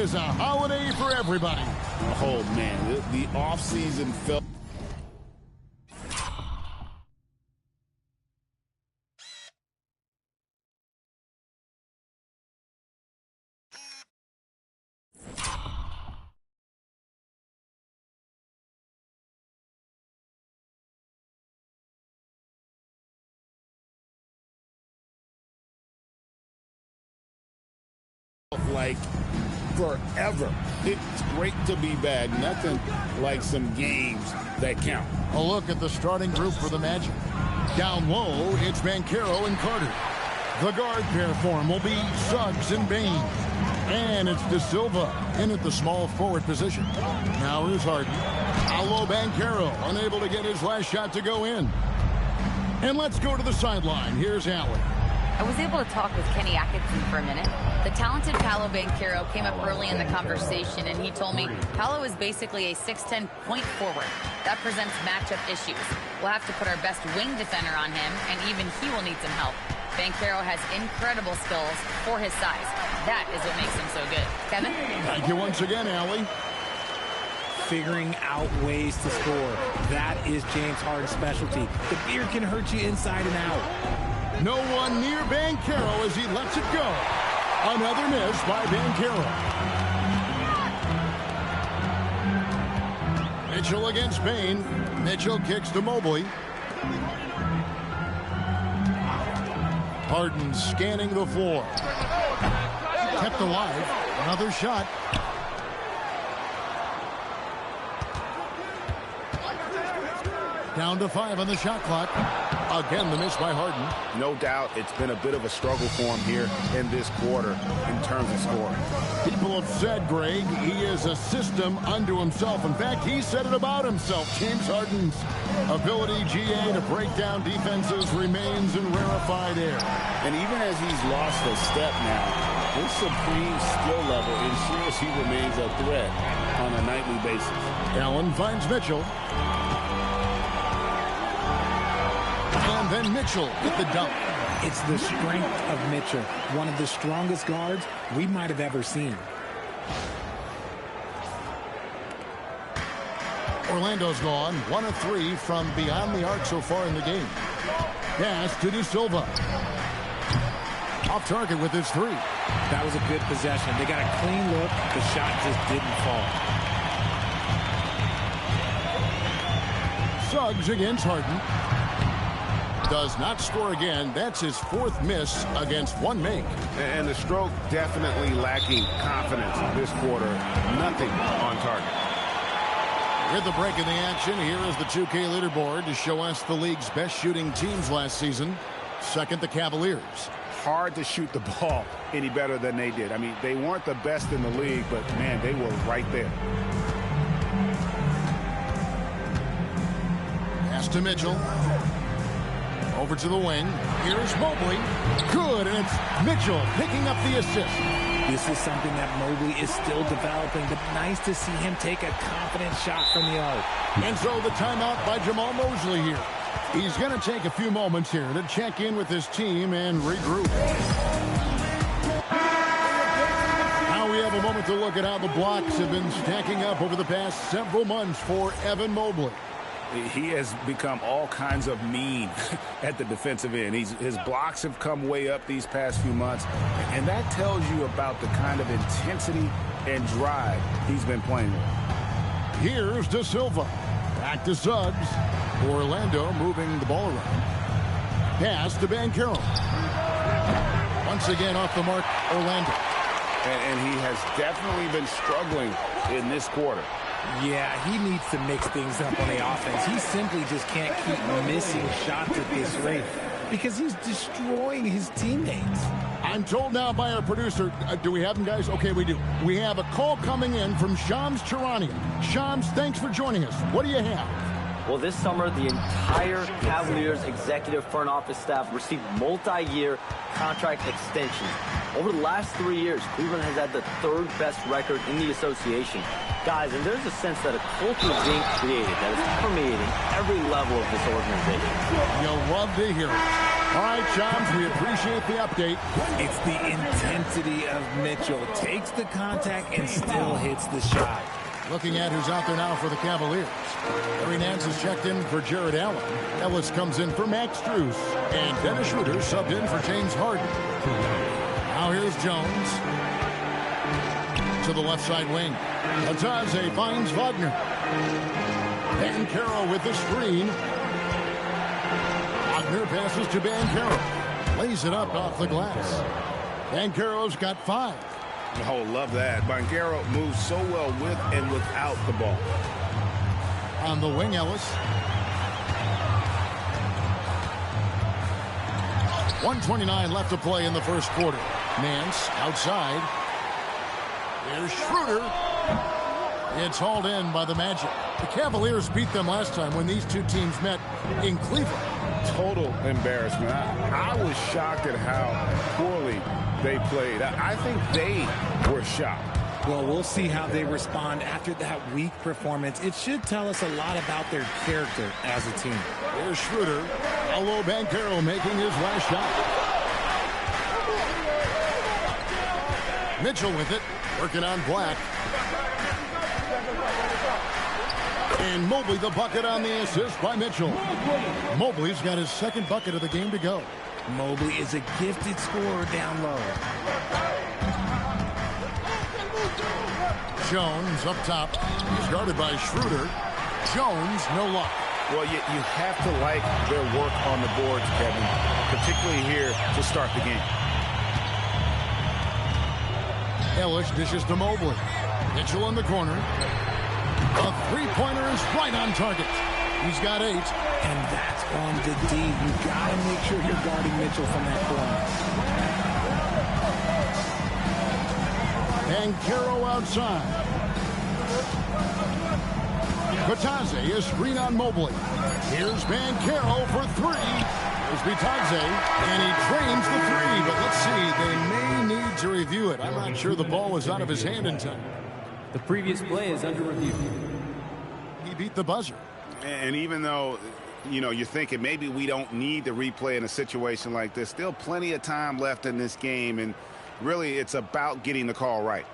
is a holiday for everybody. Oh, man, the offseason felt like forever. It's great to be back. Nothing like some games that count. A look at the starting group for the Magic. Down low, it's Banchero and Carter. The guard pair form will be Suggs and Bain. And it's De Silva in at the small forward position. Now here's Harden. Paolo Banchero unable to get his last shot to go in. And let's go to the sideline. Here's Allen. I was able to talk with Kenny Atkinson for a minute. The talented Paolo Banchero came up early in the conversation, and he told me Paolo is basically a 6'10" point forward. That presents matchup issues. We'll have to put our best wing defender on him, and even he will need some help. Banchero has incredible skills for his size. That is what makes him so good. Kevin? Thank you once again, Allie. Figuring out ways to score. That is James Harden's specialty. The beard can hurt you inside and out. No one near Banchero as he lets it go. Another miss by Banchero. Mitchell against Bain. Mitchell kicks to Mobley. Harden scanning the floor. Kept alive. Another shot. Down to 5 on the shot clock. Again, the miss by Harden. No doubt it's been a bit of a struggle for him here in this quarter in terms of scoring. People have said, Greg, he is a system unto himself. In fact, he said it about himself. James Harden's ability, GA, to break down defenses remains in rarefied air. And even as he's lost a step now, his supreme skill level ensures he remains a threat on a nightly basis. Allen finds Mitchell. And then Mitchell with the dunk. It's the strength of Mitchell, one of the strongest guards we might have ever seen. Orlando's gone 1 of 3 from beyond the arc so far in the game. Pass to De Silva. Off target with his 3. That was a good possession. They got a clean look. The shot just didn't fall. Suggs against Harden. Does not score again. That's his 4th miss against 1 make. And the stroke definitely lacking confidence this quarter. Nothing on target. With the break in the action, here is the 2K leaderboard to show us the league's best shooting teams last season. Second, the Cavaliers. Hard to shoot the ball any better than they did. I mean, they weren't the best in the league, but, man, they were right there. Pass to Mitchell. Over to the wing. Here's Mobley. Good, and it's Mitchell picking up the assist. This is something that Mobley is still developing, but nice to see him take a confident shot from the arc. And so the timeout by Jamal Mosley here. He's going to take a few moments here to check in with his team and regroup. Now we have a moment to look at how the blocks have been stacking up over the past several months for Evan Mobley. He has become all kinds of mean at the defensive end. His blocks have come way up these past few months, and that tells you about the kind of intensity and drive he's been playing with. Here's De Silva. Back to Suggs. Orlando moving the ball around. Pass to Banchero. Once again off the mark, Orlando. And he has definitely been struggling in this quarter. Yeah, he needs to mix things up on the offense. He simply just can't keep missing shots at this rate because he's destroying his teammates. I'm told now by our producer, do we have him, guys? Okay, we do. We have a call coming in from Shams Charania. Shams, thanks for joining us. What do you have? Well, this summer, the entire Cavaliers executive front office staff received multi-year contract extensions. Over the last 3 years, Cleveland has had the 3rd best record in the association. Guys, and there's a sense that a culture is being created that is permeating every level of this organization. You'll love to hear it. All right, Shams, we appreciate the update. It's the intensity of Mitchell. Takes the contact and still hits the shot. Looking at who's out there now for the Cavaliers. Larry Nance is checked in for Jared Allen. Ellis comes in for Max Strus. And Dennis Schroeder subbed in for James Harden. Now here's Jones. To the left side wing. Ataze finds Wagner. Banchero with the screen. Wagner passes to Banchero. Lays it up off the glass. Banchero's got 5. Oh, love that. Banchero moves so well with and without the ball. On the wing, Ellis. 1:29 left to play in the first quarter. Nance outside. Here's Schroeder. It's hauled in by the Magic. The Cavaliers beat them last time when these two teams met in Cleveland. Total embarrassment. I was shocked at how poorly they played. I think they were shocked. Well, we'll see how they respond after that weak performance. It should tell us a lot about their character as a team. Here's Schroeder. Paolo Banchero making his last shot. Mitchell with it. Working on Black. And Mobley the bucket on the assist by Mitchell. Mobley's got his second bucket of the game to go. Mobley is a gifted scorer down low. Jones up top. He's guarded by Schroeder. Jones, no luck. Well, you have to like their work on the boards, Kevin, particularly here to start the game. Ellis dishes to Mobley. Mitchell in the corner. A three-pointer is right on target. He's got 8. And that's on the D. You got to make sure you're guarding Mitchell from that corner. Banchero outside. Bitadze is screen on Mobley. Here's Banchero for 3. There's Bitadze, and he drains the 3. But let's see, they may need to review it. I'm not sure the ball was out of his hand in time. The previous play is under review. He beat the buzzer. And even though, you're thinking maybe we don't need the replay in a situation like this, still plenty of time left in this game, and really it's about getting the call right.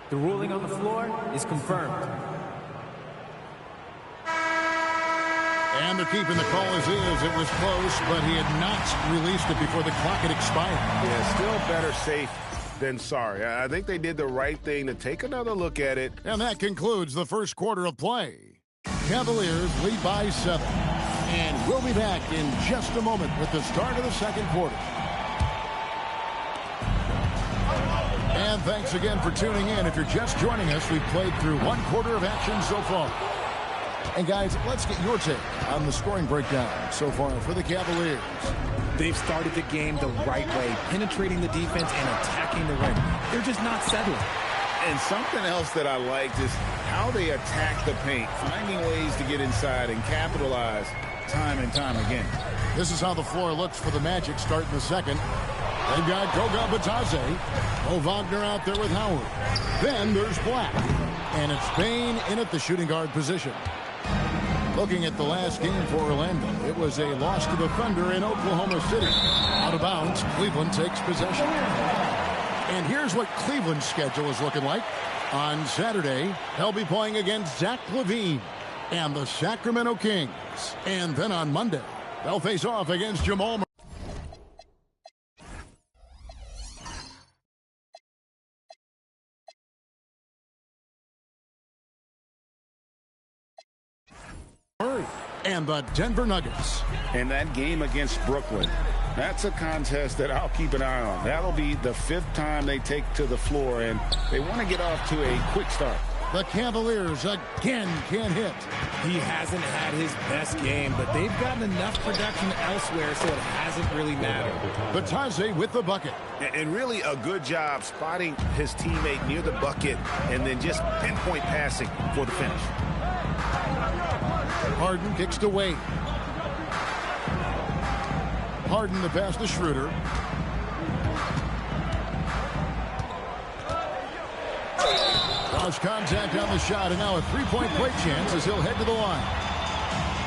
The ruling on the floor is confirmed. And they're keeping the call as is. It was close, but he had not released it before the clock had expired. Yeah, still better safe than sorry. I think they did the right thing to take another look at it. And that concludes the first quarter of play. Cavaliers lead by 7. And we'll be back in just a moment with the start of the second quarter. And thanks again for tuning in. If you're just joining us, we've played through one quarter of action so far. And guys, let's get your take on the scoring breakdown so far for the Cavaliers. They've started the game the right way, penetrating the defense and attacking the rim. They're just not settling. And something else that I liked is how they attack the paint, finding ways to get inside and capitalize time and time again. This is how the floor looks for the Magic starting the second. They've got Goga Bitadze. Wagner out there with Howard. Then there's Black. And it's Bane in at the shooting guard position. Looking at the last game for Orlando, it was a loss to the Thunder in Oklahoma City. Out of bounds, Cleveland takes possession. And here's what Cleveland's schedule is looking like. On Saturday, they'll be playing against Zach LaVine and the Sacramento Kings. And then on Monday, they'll face off against Jamal Murray. And the Denver Nuggets. And that game against Brooklyn, that's a contest that I'll keep an eye on. That'll be the 5th time they take to the floor, and they want to get off to a quick start. The Cavaliers again can't hit. He hasn't had his best game, but they've gotten enough production elsewhere, so it hasn't really mattered. Bitadze with the bucket. And really a good job spotting his teammate near the bucket and then just pinpoint passing for the finish. Harden kicks to Wade. Harden the pass to Schroeder. Draws contact on the shot, and now a three-point play chance as he'll head to the line.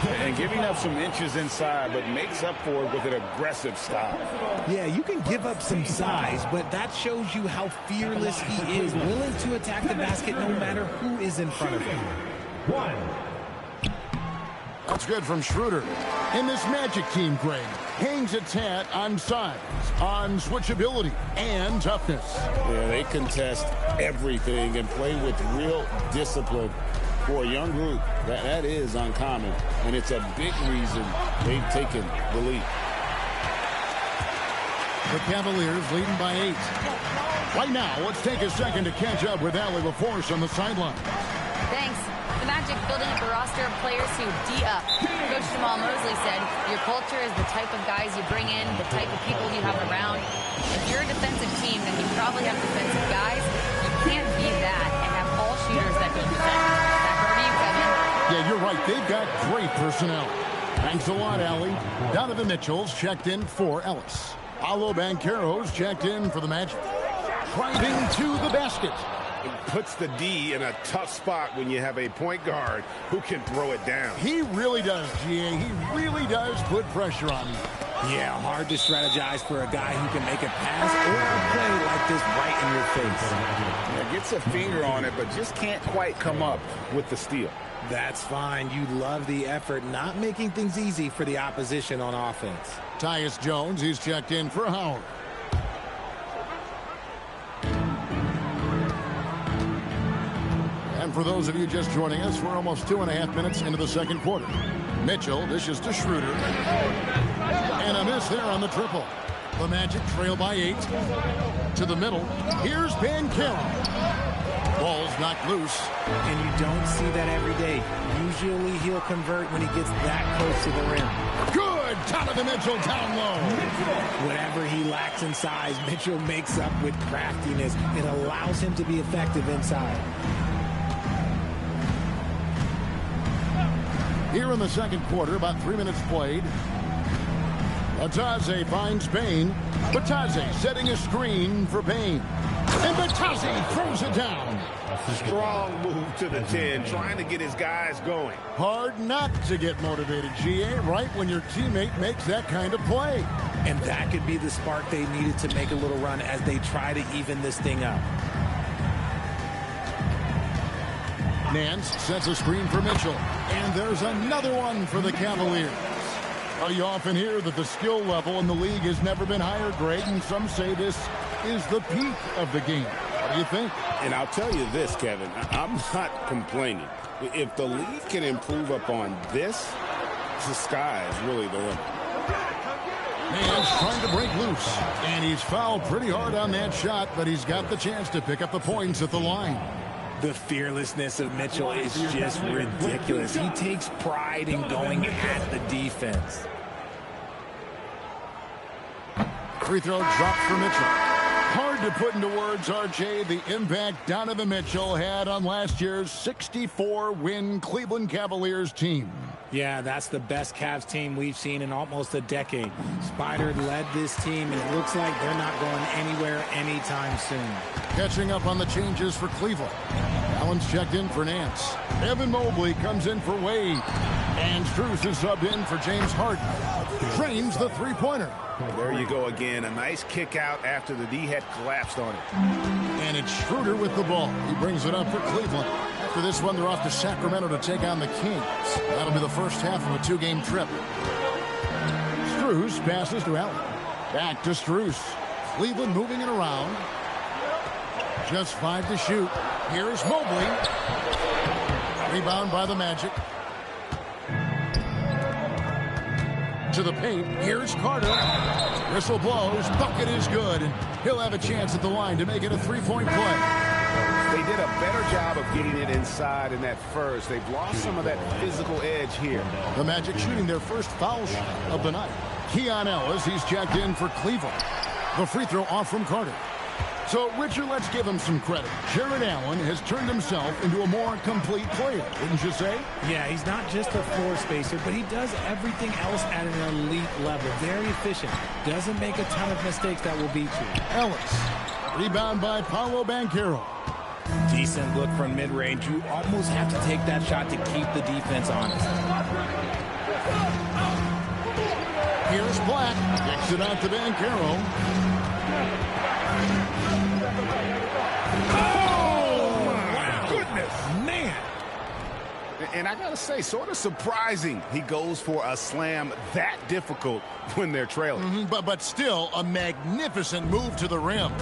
And giving up some inches inside, but makes up for it with an aggressive style. Yeah, you can give up some size, but that shows you how fearless he is, willing to attack the basket no matter who is in front of him. That's good from Schroeder. And this Magic team, Greg, hangs its hat on size, on switchability, and toughness. Yeah, they contest everything and play with real discipline. For a young group, that is uncommon, and it's a big reason they've taken the lead. The Cavaliers leading by 8. Right now, let's take a second to catch up with Allie LaForce on the sideline. Thanks. The Magic building up a roster of players who D up. Coach Jamal Mosley said, your culture is the type of guys you bring in, the type of people you have around. If you're a defensive team, then you probably have defensive guys. You can't be that and have all shooters that can defend. Yeah, you're right. They've got great personnel. Thanks a lot, Allie. Donovan Mitchell's checked in for Ellis. Paolo Banchero's checked in for the Magic. Driving to the basket. It puts the D in a tough spot when you have a point guard who can throw it down. He really does, GA. He really does put pressure on you. Yeah, hard to strategize for a guy who can make a pass or a play like this right in your face. Yeah, gets a finger on it, but just can't quite come up with the steal. That's fine. You love the effort, not making things easy for the opposition on offense. Tyus Jones, he's checked in for Howard. And for those of you just joining us, we're almost 2.5 minutes into the second quarter. Mitchell dishes to Schroeder. And a miss there on the triple. The Magic trail by 8. To the middle. Here's Banchero. Ball's knocked loose. And you don't see that every day. Usually he'll convert when he gets that close to the rim. Good! Donovan Mitchell down low. Whatever he lacks in size, Mitchell makes up with craftiness. It allows him to be effective inside. Here in the second quarter, about 3 minutes played. Batazzi finds Payne. Batazzi setting a screen for Payne. And Batazzi throws it down. Strong move to the 10, trying to get his guys going. Hard not to get motivated, GA, right when your teammate makes that kind of play. And that could be the spark they needed to make a little run as they try to even this thing up. Nance sets a screen for Mitchell. And there's another one for the Cavaliers. You often hear that the skill level in the league has never been higher, Greg, and some say this is the peak of the game. What do you think? And I'll tell you this, Kevin, I'm not complaining. If the league can improve upon this, the sky is really the limit. Nance trying to break loose, and he's fouled pretty hard on that shot, but he's got the chance to pick up the points at the line. The fearlessness of Mitchell is just ridiculous. He takes pride in going at the defense. Free throw dropped for Mitchell. Hard to put into words, RJ, the impact Donovan Mitchell had on last year's 64-win Cleveland Cavaliers team. Yeah, that's the best Cavs team we've seen in almost a decade. Spider led this team, and it looks like they're not going anywhere anytime soon. Catching up on the changes for Cleveland. Allen's checked in for Nance. Evan Mobley comes in for Wade. And Strus is subbed in for James Harden. Drains the three-pointer. There you go again. A nice kick out after the D had collapsed on it. And it's Schroeder with the ball. He brings it up for Cleveland. After this one, they're off to Sacramento to take on the Kings. That'll be the first half of a two-game trip. Strus passes to Allen. Back to Strus. Cleveland moving it around. Just 5 to shoot. Here's Mobley. Rebound by the Magic. To the paint. Here's Carter. Whistle blows. Bucket is good. And he'll have a chance at the line to make it a three-point play. They did a better job of getting it inside in that first. They've lost some of that physical edge here. The Magic shooting their first foul shot of the night. Keon Ellis, he's checked in for Cleveland. The free throw off from Carter. So, Richard, let's give him some credit. Jared Allen has turned himself into a more complete player, wouldn't you say? Yeah, he's not just a floor spacer, but he does everything else at an elite level. Very efficient. Doesn't make a ton of mistakes that will beat you. Ellis. Rebound by Paolo Banchero. Decent look from mid-range. You almost have to take that shot to keep the defense honest. Splat kicks it out to Banchero. Oh, my goodness. Man. And I got to say, sort of surprising he goes for a slam that difficult when they're trailing. But still a magnificent move to the rim.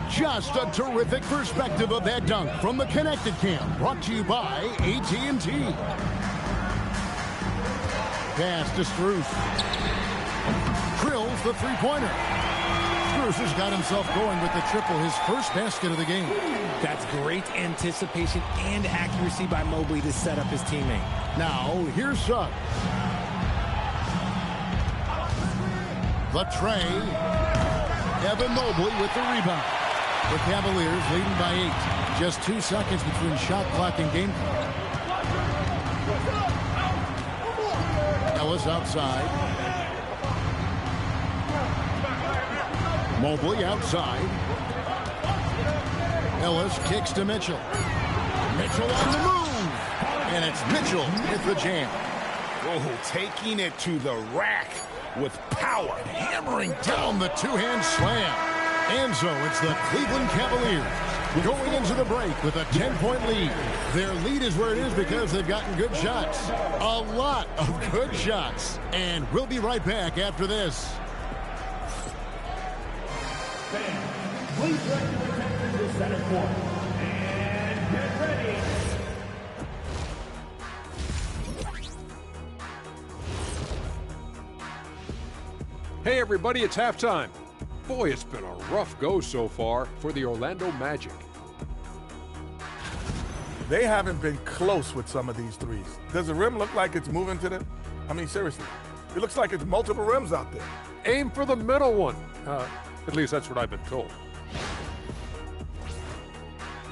Just a terrific perspective of that dunk from the Connected Cam, brought to you by AT&T. Pass to Strus. Drills the three-pointer. Strus has got himself going with the triple, his first basket of the game. That's great anticipation and accuracy by Mobley to set up his teammate. Now, here's Suggs. The tray. Evan Mobley with the rebound. The Cavaliers leading by 8. Just 2 seconds between shot clock and game clock. Ellis outside. Mobley outside. Ellis kicks to Mitchell. Mitchell on the move. And it's Mitchell with the jam. Oh, taking it to the rack with power. Hammering down the two-hand slam. And so it's the Cleveland Cavaliers going into the break with a 10-point lead. Their lead is where it is because they've gotten good shots. A lot of good shots. And we'll be right back after this. Please direct your attention to center court. And get ready. Hey everybody, it's halftime. Boy, it's been a rough go so far for the Orlando Magic. They haven't been close with some of these threes. Does the rim look like it's moving to them? I mean, seriously. It looks like it's multiple rims out there. Aim for the middle one. At least that's what I've been told.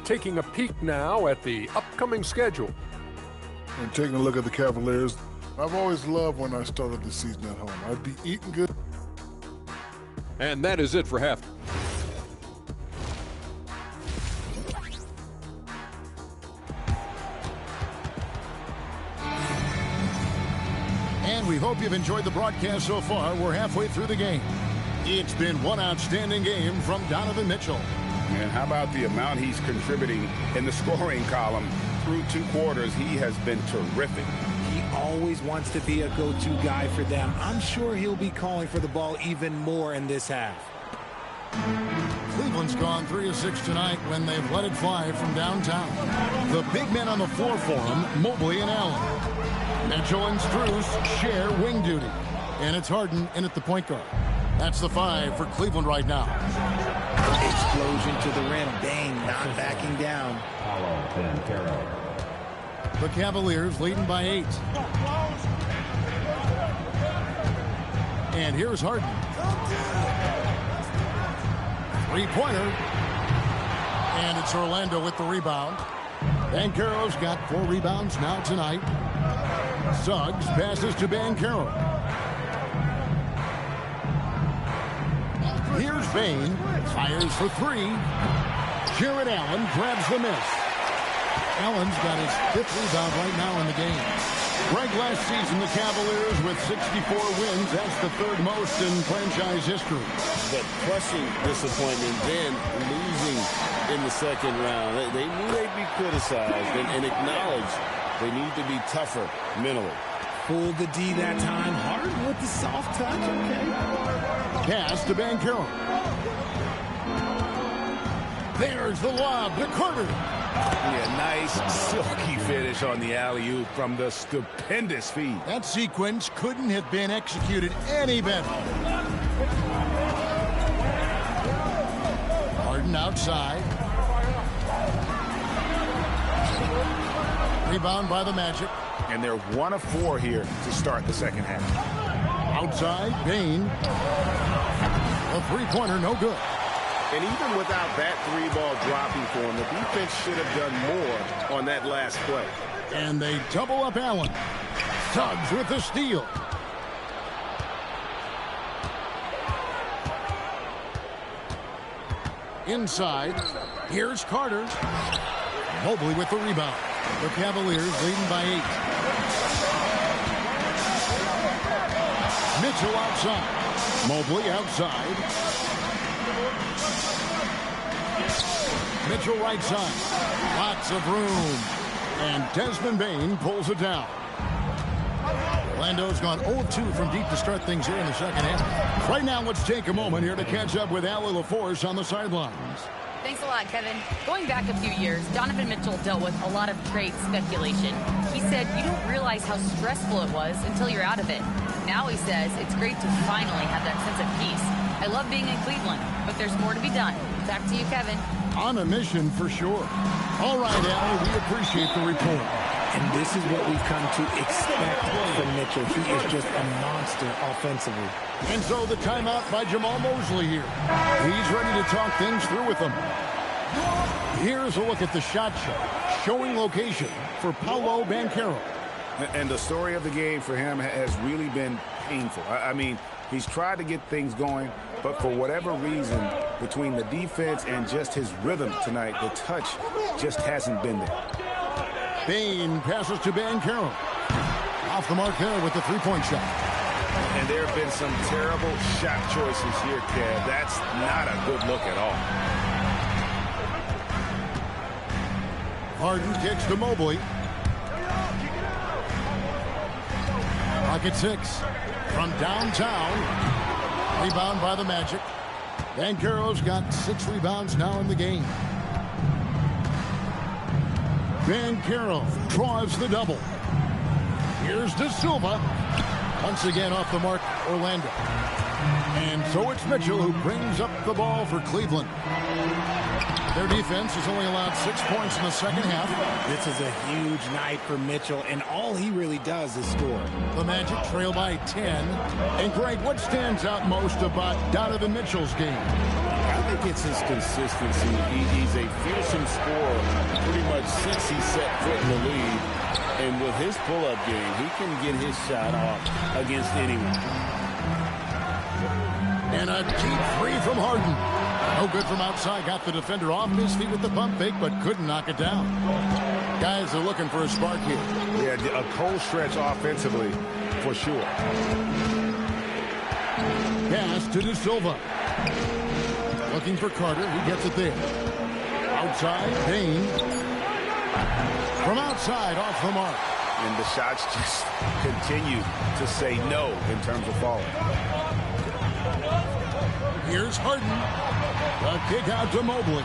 Taking a peek now at the upcoming schedule. And taking a look at the Cavaliers, I've always loved when I started the season at home. I'd be eating good. And that is it for half. And we hope you've enjoyed the broadcast so far. We're halfway through the game. It's been one outstanding game from Donovan Mitchell. And how about the amount he's contributing in the scoring column through 2 quarters? He has been terrific. He always wants to be a go-to guy for them. I'm sure he'll be calling for the ball even more in this half. Cleveland's gone 3 of 6 tonight when they've let it fly from downtown. The big men on the floor for them, Mobley and Allen. Mitchell and Strus share wing duty. And it's Harden in at the point guard. That's the 5 for Cleveland right now. Explosion to the rim. Bang, not backing down. The Cavaliers leading by 8. And here's Harden. 3-pointer. And it's Orlando with the rebound. Banchero's got 4 rebounds now tonight. Suggs passes to Banchero. Here's Bane. Fires for 3. Jared Allen grabs the miss. Allen's got his 5th rebound right now in the game. Greg, last season, the Cavaliers with 64 wins. That's the 3rd most in franchise history. But crushing disappointment, then losing in the 2nd round. They knew they'd be criticized and acknowledged they need to be tougher mentally. Pulled the D that time. Harden with the soft touch. Okay. Pass to Banchero. There's the lob to Carter. Yeah, nice silky finish on the alley-oop from the stupendous feed. That sequence couldn't have been executed any better. Harden outside. Rebound by the Magic. And they're 1 of 4 here to start the 2nd half. Outside, Bane. A 3-pointer, no good. And even without that 3-ball dropping for him, the defense should have done more on that last play. And they double up Allen. Suggs with the steal. Inside, here's Carter. Mobley with the rebound. The Cavaliers leading by 8. Mitchell outside. Mobley outside. Mitchell right side. Lots of room. And Desmond Bane pulls it down. Orlando's gone 0-2 from deep to start things here in the second half. Right now, let's take a moment here to catch up with Allie LaForce on the sidelines. Thanks a lot, Kevin. Going back a few years, Donovan Mitchell dealt with a lot of trade speculation. He said you don't realize how stressful it was until you're out of it. Now he says it's great to finally have that sense of peace. I love being in Cleveland, but there's more to be done. Back to you, Kevin. On a mission for sure. All right, Allie, we appreciate the report. And this is what we've come to expect from Mitchell. He is just a monster offensively. And so the timeout by Jamal Mosley here. He's ready to talk things through with them. Here's a look at the shot chart, showing location for Paolo Banchero. And the story of the game for him has really been painful. I mean, he's tried to get things going, but for whatever reason, between the defense and just his rhythm tonight, the touch just hasn't been there. Bane passes to Banchero. Off the mark there with the three-point shot. And there have been some terrible shot choices here, Kev. That's not a good look at all. Harden kicks to Mobley. Pocket 6 from downtown. Rebound by the Magic. Banchero's got 6 rebounds now in the game. Banchero draws the double. Here's De Silva. Once again off the mark, Orlando. And so it's Mitchell who brings up the ball for Cleveland. Their defense has only allowed 6 points in the second half. This is a huge night for Mitchell, and all he really does is score. The Magic trail by 10. And Greg, what stands out most about Donovan Mitchell's game? I think it's his consistency. He's a fearsome scorer pretty much since he set foot in the league. And with his pull-up game, he can get his shot off against anyone. And a deep three from Harden. No good from outside. Got the defender off his feet with the pump fake, but couldn't knock it down. Guys are looking for a spark here. Yeah, a cold stretch offensively, for sure. Pass to De Silva. Looking for Carter. He gets it there. Outside, Bane. From outside, off the mark. And the shots just continue to say no in terms of falling. Here's Harden. The kick out to Mobley.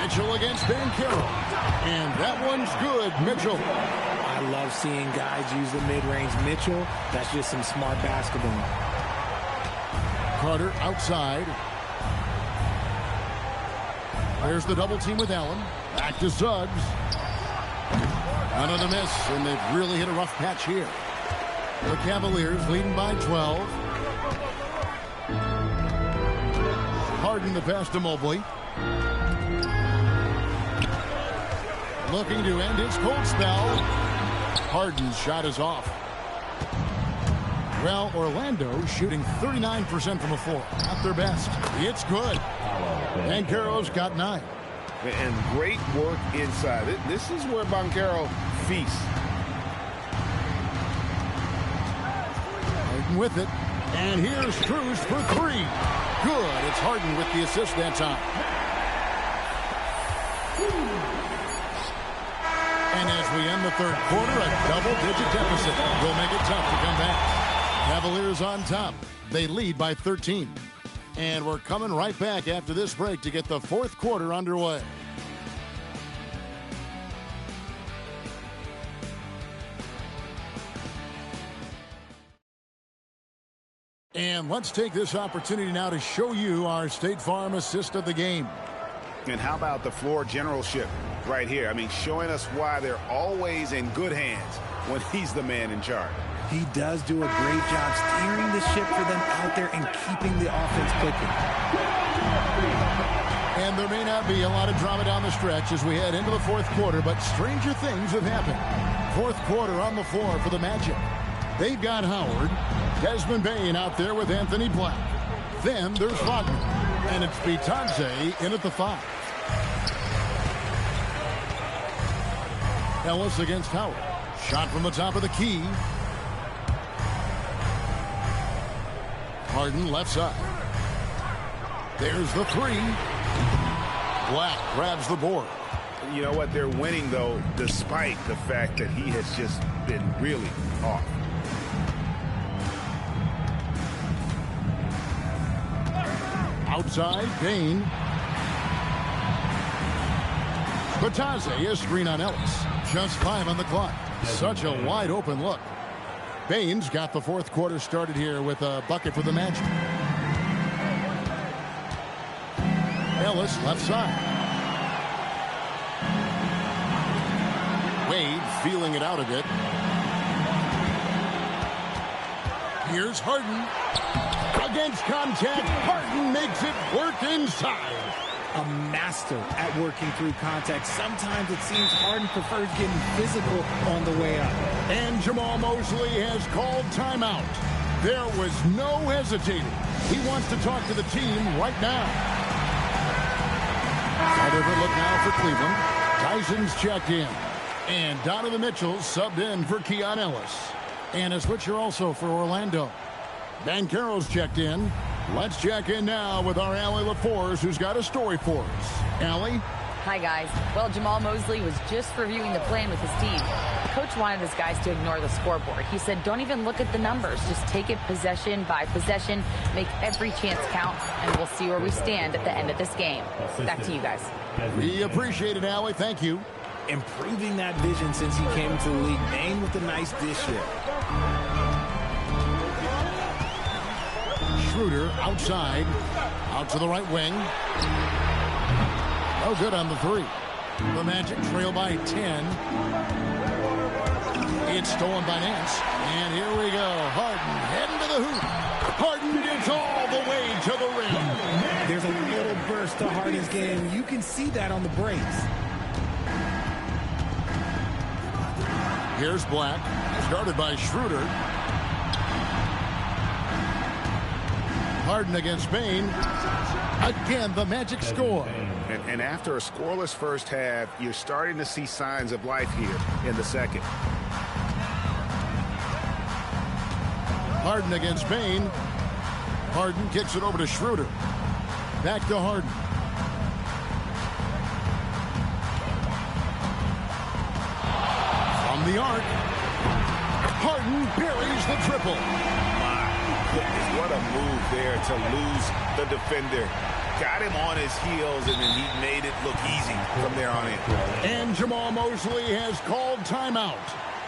Mitchell against Banchero. And that one's good, Mitchell. I love seeing guys use the mid-range. Mitchell, that's just some smart basketball. Carter outside. There's the double team with Allen. Back to Suggs. Another miss, and they've really hit a rough patch here. The Cavaliers leading by 12. Harden the pass to Mobley. Looking to end his cold spell. Harden's shot is off. Well, Orlando shooting 39% from the floor. Not their best. It's good. Banchero's got 9. And great work inside. This is where Banchero feasts. Harden with it. And here's Strus for 3. Good. It's Harden with the assist that time. And as we end the third quarter, a double-digit deficit will make it tough to come back. Cavaliers on top. They lead by 13. And we're coming right back after this break to get the fourth quarter underway. And let's take this opportunity now to show you our State Farm assist of the game. And how about the floor generalship right here? I mean, showing us why they're always in good hands when he's the man in charge. He does do a great job steering the ship for them out there and keeping the offense clicking. And there may not be a lot of drama down the stretch as we head into the fourth quarter, but stranger things have happened. Fourth quarter on the floor for the Magic. They've got Howard, Desmond Bane out there with Anthony Black. Then there's Wagner, and it's Bitadze in at the 5. Ellis against Howard. Shot from the top of the key. Harden left side. There's the three. Black grabs the board. You know what? They're winning, though, despite the fact that he has just been really off. Outside, Bain. Batase, a screen on Ellis. Just 5 on the clock. Such a wide open look. Bain's got the fourth quarter started here with a bucket for the Magic. Ellis left side. Wade feeling it out a bit. Here's Harden. Against contact, Harden makes it work inside. A master at working through contact. Sometimes it seems Harden prefers getting physical on the way up. And Jamal Mosley has called timeout. There was no hesitating. He wants to talk to the team right now. Side over look now for Cleveland. Tyson's checked in. And Donovan Mitchell subbed in for Keon Ellis. And a switcher also for Orlando. Banchero's checked in. Let's check in now with our Allie LaForce, who's got a story for us. Allie? Hi, guys. Well, Jamal Mosley was just reviewing the plan with his team. The coach wanted his guys to ignore the scoreboard. He said, don't even look at the numbers. Just take it possession by possession, make every chance count, and we'll see where we stand at the end of this game. Back to you guys. We appreciate it, Allie. Thank you. Improving that vision since he came to the league. Bain with a nice dish here. Schroeder outside. Out to the right wing. Oh, good on the three. The Magic trail by 10. It's stolen by Nance. And here we go. Harden heading to the hoop. Harden gets all the way to the rim. There's a little burst to Harden's game. You can see that on the breaks. Here's Black. Started by Schroeder. Harden against Bain. Again, the Magic score. And after a scoreless first half, you're starting to see signs of life here in the second. Harden against Bain. Harden kicks it over to Schroeder. Back to Harden. From the arc. Harden buries the triple. Goodness, what a move there to lose the defender. Got him on his heels, and then he made it look easy from there on in. And Jamal Mosley has called timeout.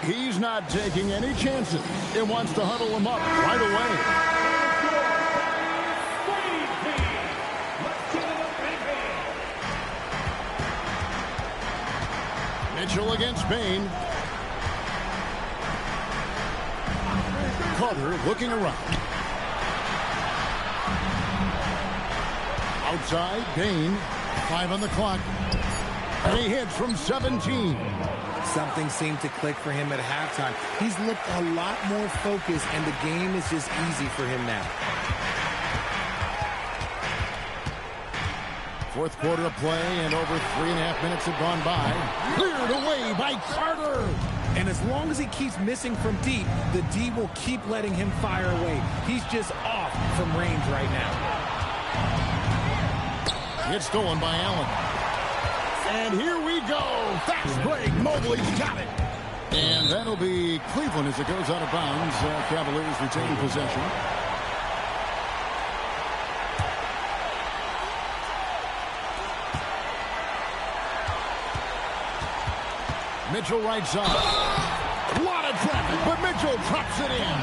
He's not taking any chances. He wants to huddle him up right away. Mitchell against Bain. Carter looking around. Outside, Bain. 5 on the clock. And he hits from 17. Something seemed to click for him at halftime. He's looked a lot more focused, and the game is just easy for him now. Fourth quarter of play, and over 3.5 minutes have gone by. Cleared away by Carter. And as long as he keeps missing from deep, the D will keep letting him fire away. He's just off from range right now. It's stolen by Allen. And here we go. Fast break. Mobley's got it. And that'll be Cleveland as it goes out of bounds. Cavaliers retaining possession. Mitchell right side. A lot of traffic, but Mitchell drops it in.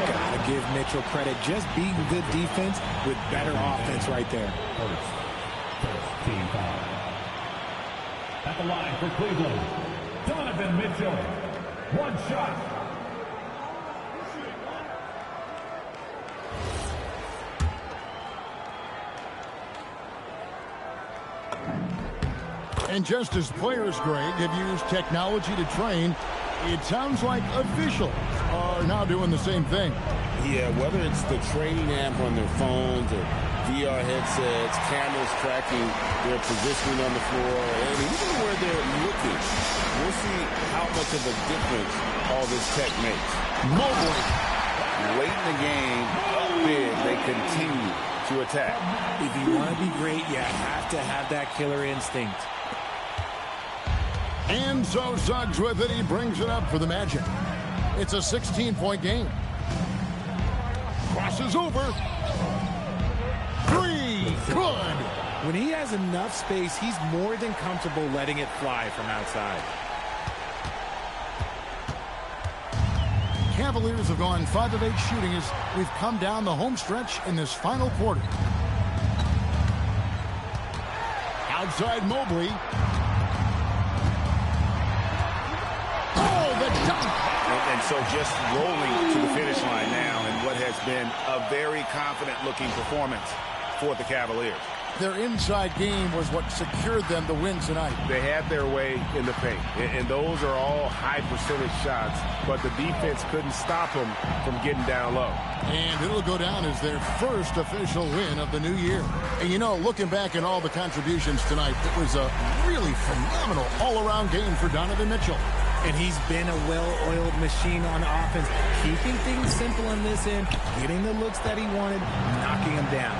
Gotta give Mitchell credit. Just beating good defense with better offense right there. First team foul. At the line for Cleveland, Donovan Mitchell. One shot. And just as players, Greg, have used technology to train, It sounds like officials are now doing the same thing. Yeah, whether it's the training app on their phones or VR headsets, cameras tracking their positioning on the floor, and even where they're looking, we'll see how much of a difference all this tech makes. Mobley. Late in the game, up big, they continue to attack. If you want to be great, you have to have that killer instinct. And so Suggs with it. He brings it up for the Magic. It's a 16-point game. Crosses over. Three. Good. When he has enough space, he's more than comfortable letting it fly from outside. Cavaliers have gone 5 of 8 shooting as we've come down the home stretch in this final quarter. Outside Mobley. Oh, the dunk! And so just rolling to the finish line now in what has been a very confident-looking performance for the Cavaliers. Their inside game was what secured them the win tonight. They had their way in the paint, and those are all high-percentage shots, but the defense couldn't stop them from getting down low. And it'll go down as their first official win of the new year. And, you know, looking back at all the contributions tonight, it was a really phenomenal all-around game for Donovan Mitchell. And he's been a well-oiled machine on offense, keeping things simple in this end, getting the looks that he wanted, knocking them down.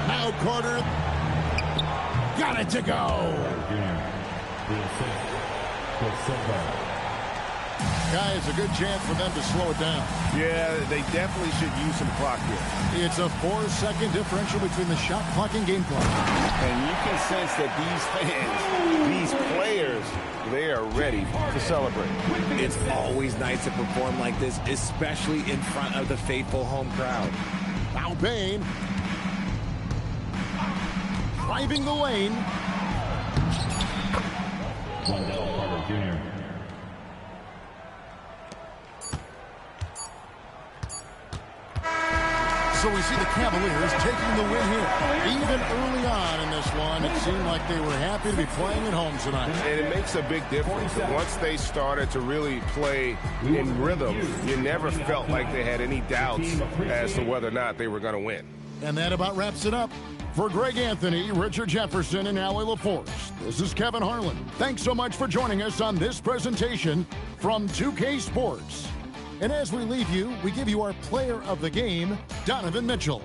Now Carter got it to go. Guys, a good chance for them to slow it down. Yeah, they definitely should use some clock here. It's a 4-second differential between the shot clock and game clock. And you can sense that these fans, these players, they are ready to celebrate. It's always nice to perform like this, especially in front of the faithful home crowd. Now Bain driving the lane. Wendell Carter Jr. So we see the Cavaliers taking the win here. Even early on in this one, it seemed like they were happy to be playing at home tonight. And it makes a big difference. Once they started to really play in rhythm, you never felt like they had any doubts as to whether or not they were going to win. And that about wraps it up. For Greg Anthony, Richard Jefferson, and Allie LaForce, this is Kevin Harlan. Thanks so much for joining us on this presentation from 2K Sports. And as we leave you, we give you our player of the game, Donovan Mitchell.